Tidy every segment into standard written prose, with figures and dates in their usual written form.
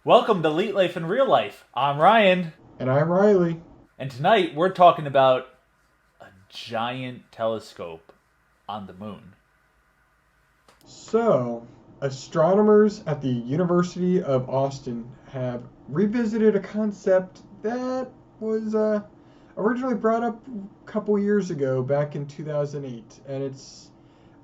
Welcome to Leet Life in Real Life. I'm Ryan, And I'm Riley. and tonight we're talking about a giant telescope on the moon. So, astronomers at the University of Austin have revisited a concept that was originally brought up a couple years ago, back in 2008, and it's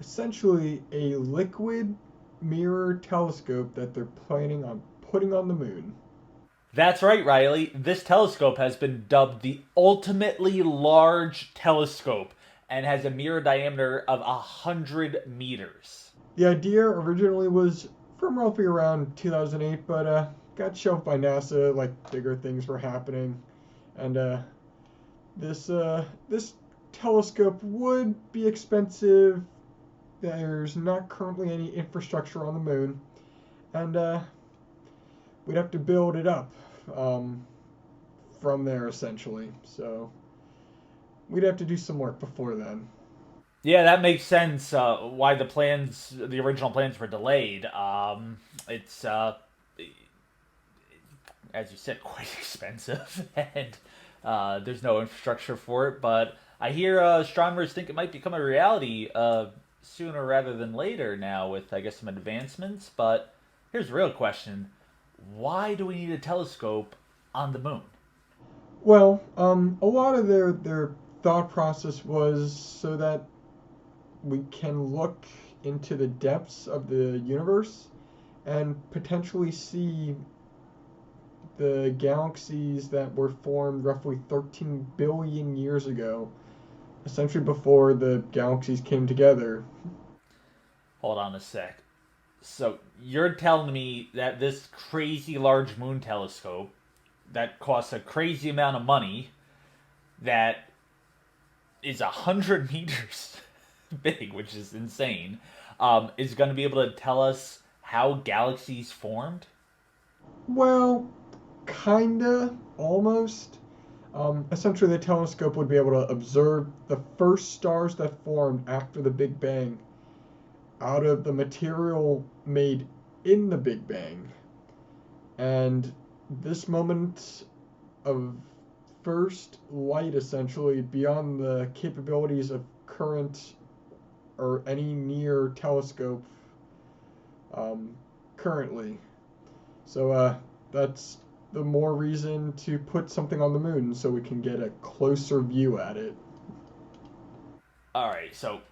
essentially a liquid mirror telescope that they're planning on putting on the moon. That's right, Riley. This telescope has been dubbed the ultimately large telescope and has a mirror diameter of 100 meters. The idea originally was from roughly around 2008, but got shelved by NASA, like bigger things were happening. And this telescope would be expensive. There's not currently any infrastructure on the moon, and we'd have to build it up um, from there essentially. So we'd have to do some work before then. Yeah, that makes sense. Why the original plans were delayed. It's as you said, quite expensive, and there's no infrastructure for it. But I hear astronomers think it might become a reality sooner rather than later now, with I guess some advancements. But here's the real question: why do we need a telescope on the moon? A lot of their thought process was so that we can look into the depths of the universe and potentially see the galaxies that were formed roughly 13 billion years ago, essentially before the galaxies came together. Hold on a sec. So you're telling me that this crazy large moon telescope that costs a crazy amount of money that is 100 meters big, which is insane, is going to be able to tell us how galaxies formed? Well, kinda, almost. Essentially, the telescope would be able to observe the first stars that formed after the Big Bang out of the material made in the Big Bang. And this moment of first light, essentially, beyond the capabilities of current or any near telescope um, currently. So that's the more reason to put something on the moon so we can get a closer view at it. All right, so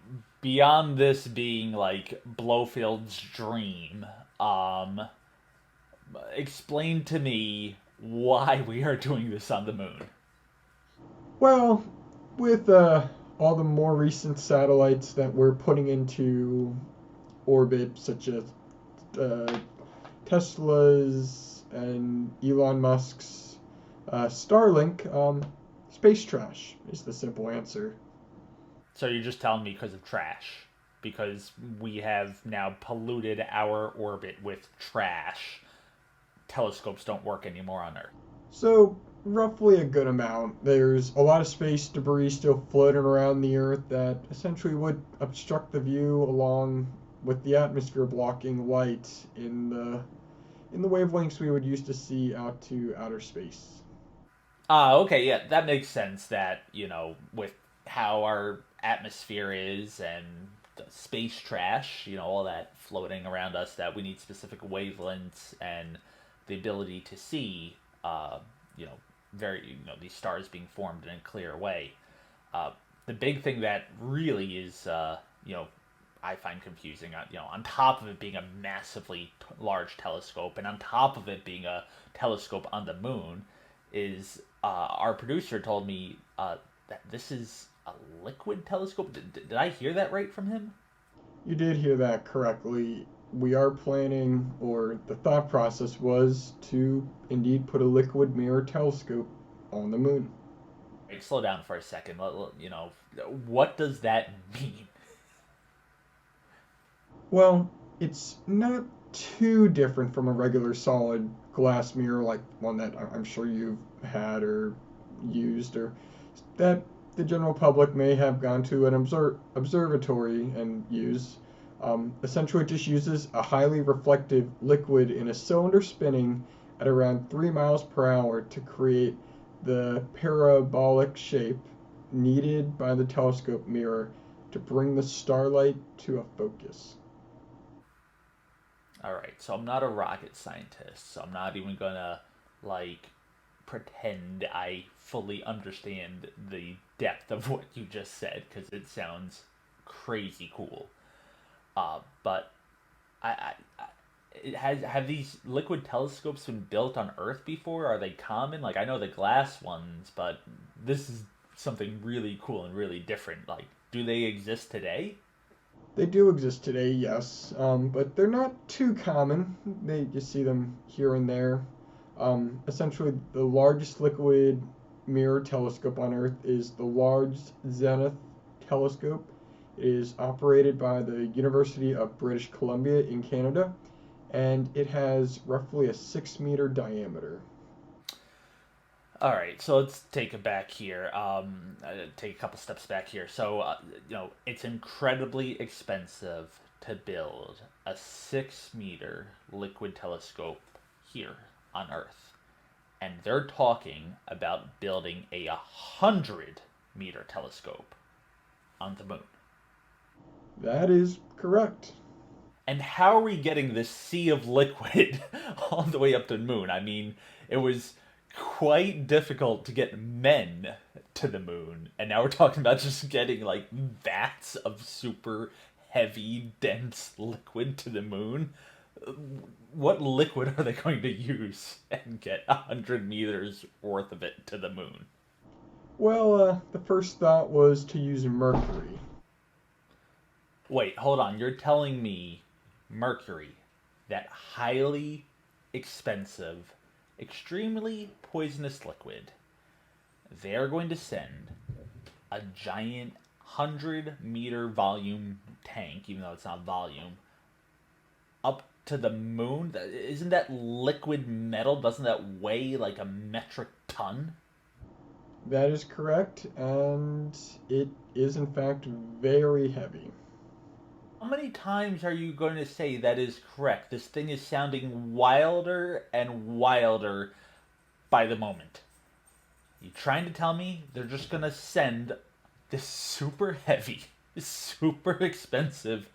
beyond this being like Blofield's dream, explain to me why we are doing this on the moon. Well, with all the more recent satellites that we're putting into orbit, such as uh, Tesla's and Elon Musk's Starlink, space trash is the simple answer. So you're just telling me because of trash, because we have now polluted our orbit with trash. Telescopes don't work anymore on Earth. So, roughly a good amount. There's a lot of space debris still floating around the Earth that essentially would obstruct the view, along with the atmosphere blocking light in the wavelengths we would use to see out to outer space. Ah, okay, yeah, that makes sense. That with how our atmosphere is and the space trash, all that floating around us, that we need specific wavelengths and the ability to see, you know, these stars being formed in a clear way. The big thing that really is, I find confusing, on top of it being a massively large telescope, and on top of it being a telescope on the moon, is our producer told me that this is a liquid telescope. Did I hear that right from him? You did hear that correctly. We are planning, or the thought process was to indeed put a liquid mirror telescope on the moon. Right, slow down for a second. What does that mean? Well, it's not too different from a regular solid glass mirror like one that I'm sure you've had or used, or that the general public may have gone to an observatory and use. Essentially, it just uses a highly reflective liquid in a cylinder spinning at around 3 miles per hour to create the parabolic shape needed by the telescope mirror to bring the starlight to a focus. All right, so I'm not a rocket scientist, so I'm not even gonna like pretend I fully understand the depth of what you just said because it sounds crazy cool. But I it has have these liquid telescopes been built on Earth before? Are they common? Like I know the glass ones, but this is something really cool and really different. Like, do they exist today? They do exist today, yes, but they're not too common. You see them here and there. Essentially, the largest liquid mirror telescope on Earth is the Large Zenith Telescope. It is operated by the University of British Columbia in Canada, and it has roughly a 6 meter diameter. All right, so let's take it back here. Take a couple steps back here. So, it's incredibly expensive to build a 6 meter liquid telescope here on Earth. And they're talking about building a 100 meter telescope on the moon. That is correct. And how are we getting this sea of liquid all the way up to the moon? I mean, it was quite difficult to get men to the moon, and now we're talking about just getting like vats of super heavy, dense liquid to the moon. What liquid are they going to use and get 100 meters worth of it to the moon? Well, the first thought was to use mercury. Wait, hold on. You're telling me mercury, that highly expensive, extremely poisonous liquid, they're going to send a giant 100 meter volume tank, even though it's not volume, up to the moon? Isn't that liquid metal? Doesn't that weigh like a metric ton? That is correct, and it is in fact very heavy. How many times are you going to say that is correct? This thing is sounding wilder and wilder by the moment. You trying to tell me they're just going to send this super heavy, super expensive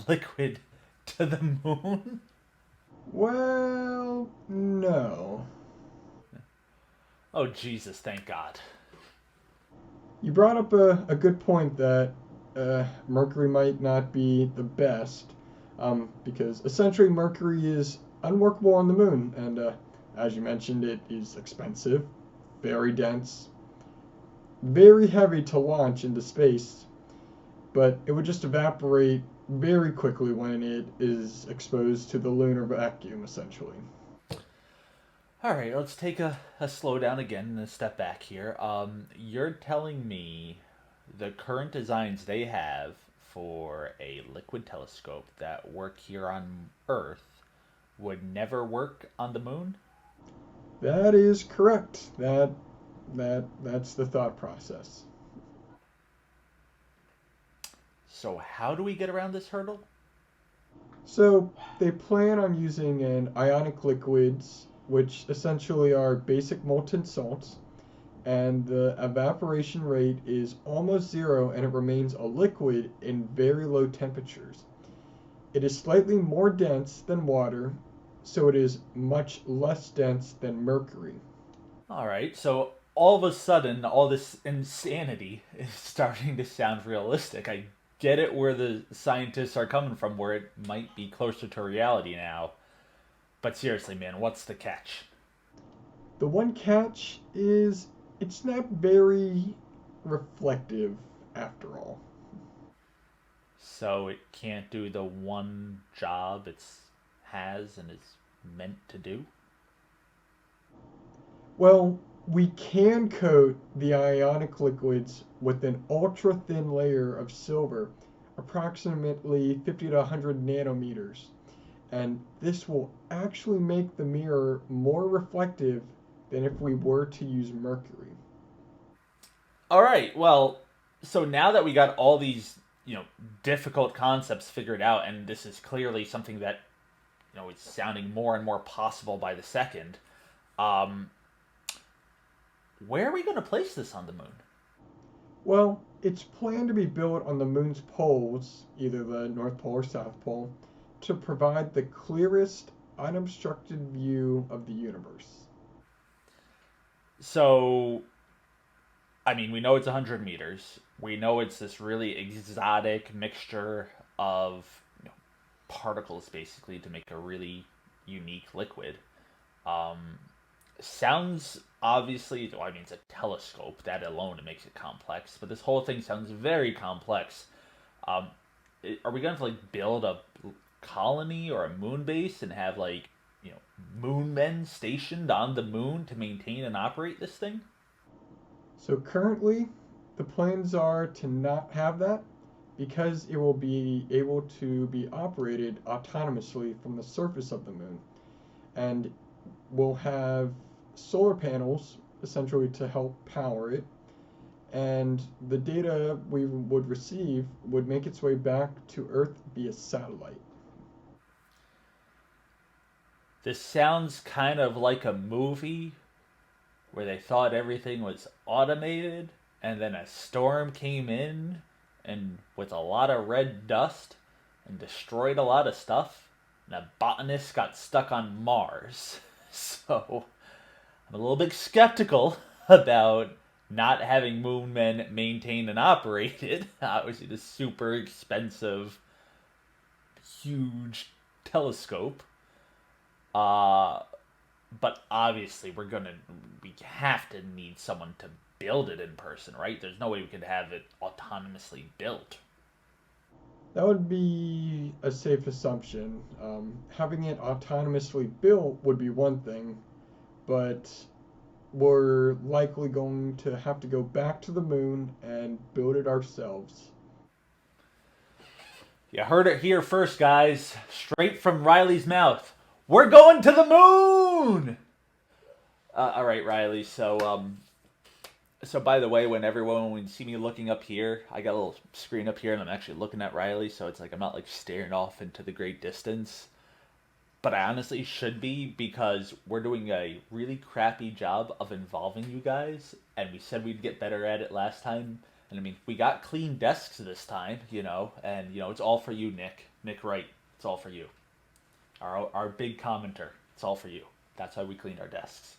liquid to the moon? Well, no. Oh, Jesus, thank God. You brought up a good point that Mercury might not be the best, because essentially Mercury is unworkable on the moon, and as you mentioned, it is expensive, very dense, very heavy to launch into space, but it would just evaporate very quickly when it is exposed to the lunar vacuum, essentially. All right, let's take a slow down again and a step back here. You're telling me the current designs they have for a liquid telescope that work here on Earth would never work on the moon? That is correct. That's the thought process. So how do we get around this hurdle? So they plan on using an ionic liquids, which essentially are basic molten salts, and the evaporation rate is almost zero and it remains a liquid in very low temperatures. It is slightly more dense than water, so it is much less dense than mercury. All right, so all of a sudden, all this insanity is starting to sound realistic. I get it where the scientists are coming from, where it might be closer to reality now. But seriously, man, what's the catch? The one catch is it's not very reflective after all. So it can't do the one job it's has and is meant to do? Well, we can coat the ionic liquids with an ultra thin layer of silver, approximately 50 to 100 nanometers, and this will actually make the mirror more reflective than if we were to use mercury. All right, well, so now that we got all these, difficult concepts figured out, and this is clearly something that, is sounding more and more possible by the second, Um, where are we going to place this on the moon? Well, it's planned to be built on the moon's poles, either the North Pole or South Pole, to provide the clearest, unobstructed view of the universe. So, I mean, we know it's 100 meters. We know it's this really exotic mixture of particles, basically, to make a really unique liquid. Um, sounds obviously, well, I mean, it's a telescope. That alone makes it complex. But this whole thing sounds very complex. Um, are we going to like build a colony or a moon base and have like moon men stationed on the moon to maintain and operate this thing? So currently, the plans are to not have that because it will be able to be operated autonomously from the surface of the moon. And we'll have solar panels essentially to help power it. And the data we would receive would make its way back to Earth via satellite. This sounds kind of like a movie where they thought everything was automated and then a storm came in and with a lot of red dust and destroyed a lot of stuff and a botanist got stuck on Mars. So I'm a little bit skeptical about not having moon men maintained and operated. Obviously, this super expensive, huge telescope. Uh, but obviously, we have to need someone to build it in person, right? There's no way we could have it autonomously built. That would be a safe assumption. Having it autonomously built would be one thing, but we're likely going to have to go back to the moon and build it ourselves. You heard it here first, guys. Straight from Riley's mouth. We're going to the moon! All right, Riley. So by the way, when everyone would see me looking up here, I got a little screen up here, and I'm actually looking at Riley, so it's like I'm not like staring off into the great distance. But I honestly should be because we're doing a really crappy job of involving you guys, and we said we'd get better at it last time. And I mean, we got clean desks this time, and it's all for you, Nick. Nick Wright, it's all for you. Our big commenter, it's all for you. That's why we cleaned our desks.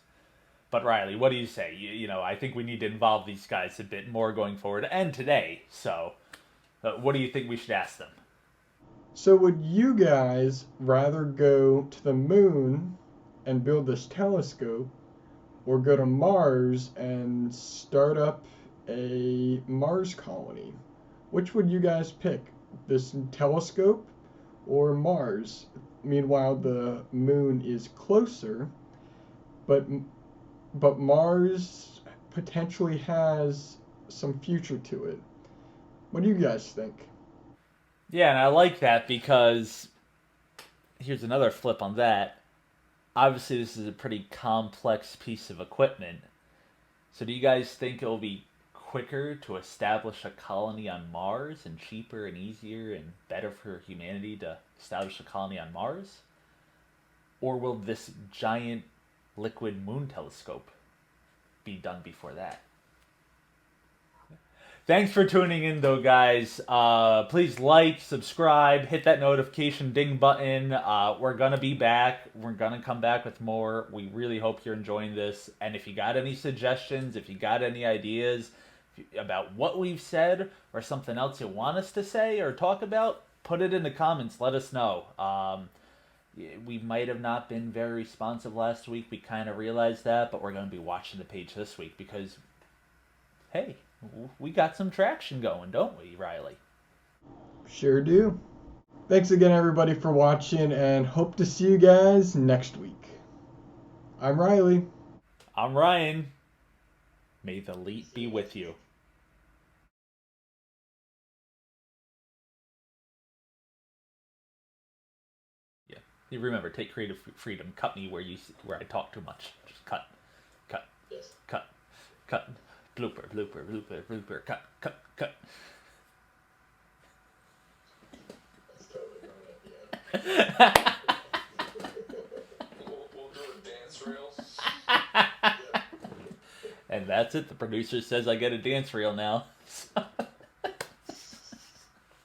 But Riley, what do you say? I think we need to involve these guys a bit more going forward and today. So, what do you think we should ask them? So, would you guys rather go to the moon and build this telescope, or go to Mars and start up a Mars colony? Which would you guys pick? This telescope or Mars? Meanwhile, the moon is closer, but Mars potentially has some future to it. What do you guys think? Yeah, and I like that because here's another flip on that. Obviously, this is a pretty complex piece of equipment. So, do you guys think it'll be quicker to establish a colony on Mars and cheaper and easier and better for humanity to establish a colony on Mars? Or will this giant liquid moon telescope be done before that? Thanks for tuning in, though, guys. Please like, subscribe, hit that notification ding button. We're going to be back. We're going to come back with more. We really hope you're enjoying this. And if you got any suggestions, if you got any ideas about what we've said or something else you want us to say or talk about, put it in the comments. Let us know. We might have not been very responsive last week. We kind of realized that, but we're going to be watching the page this week because, hey, we got some traction going, don't we, Riley? Sure do. Thanks again, everybody, for watching, and hope to see you guys next week. I'm Riley. I'm Ryan. May the Leet be with you. Yeah. You remember, take creative freedom. Cut me where I talk too much. Just cut. Yes. Cut. Blooper, blooper. Cut. That's totally going at the end. We'll do a dance reel. that's it. The producer says I get a dance reel now.